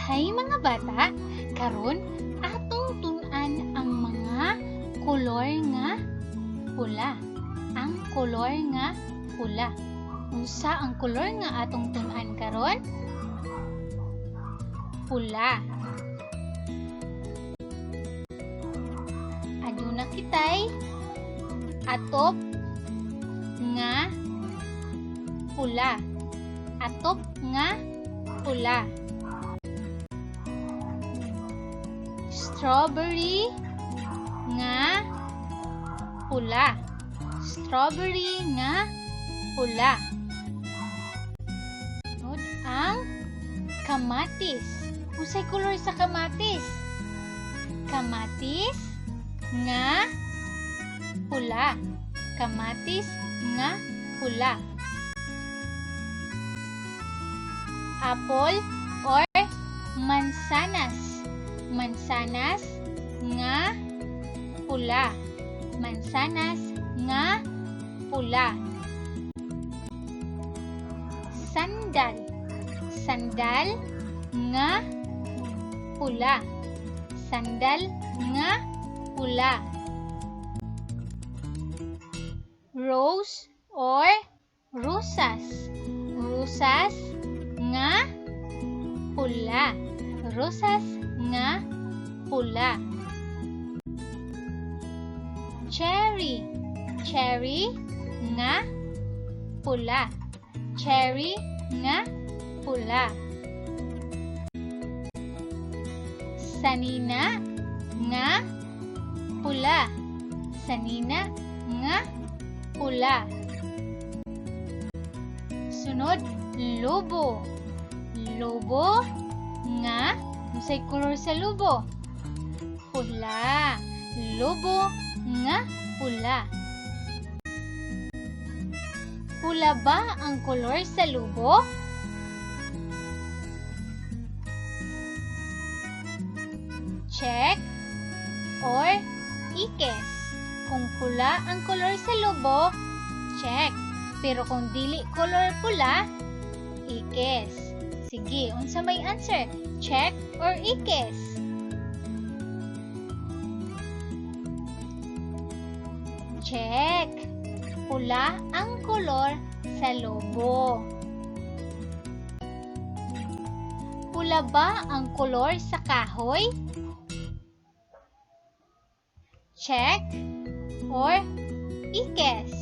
Hay mga bata, karon atong tun-an ang mga kolor nga pula. Ang kolor nga pula. Unsa ang kolor nga atong tun-an karon? Pula. Aduna kitay atop nga pula. Atop nga pula. Strawberry nga pula. Strawberry nga pula. Sunod ang kamatis. Unsay kolor sa kamatis? Kamatis nga pula. Kamatis nga pula. Apple or mansanas. Mansanas nga pula. Mansanas nga pula. Sandal. Sandal nga pula. Sandal nga pula. Rose or rosas. Rosas nga pula. Rosas nga pula. Cherry. Cherry nga pula. Cherry nga pula. Sanina nga pula. Sanina nga pula. Sunod, lobo. Lobo nga, unsay kolor sa lobo? Pula. Lobo nga pula. Pula ba ang kolor sa lobo? Check or ikes. Kung pula ang kolor sa lobo, check. Pero kung dili kolor pula, ikes. Sige, unsa may answer? Check or ikes? Check. Pula ang kolor sa lobo. Pula ba ang kolor sa kahoy? Check or ikes?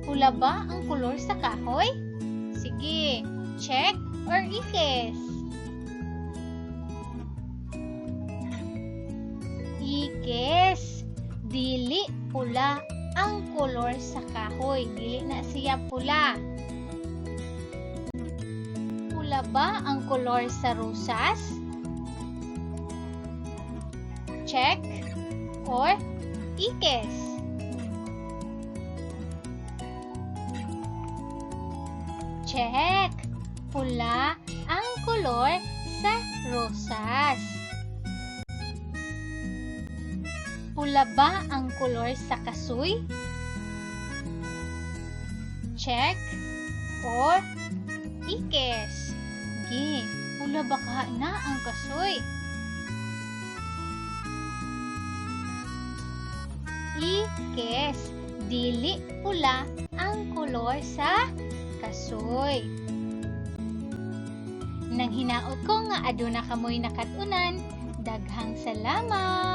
Pula ba ang kolor sa kahoy? Sige, check or ikes? Ikes. Dili pula ang kolor sa kahoy. Dili na siya pula. Pula ba ang kolor sa rosas? Check or ikes? Check. Pula ang kolor sa rosas. Pula ba ang kolor sa kasoy? Check or ikes? Sige, pula ba na ang kasoy? Ikes. Dili pula ang kolor sa kasoy. Nang hinaot ko nga aduna kamoy nakatunan. Daghang salamat!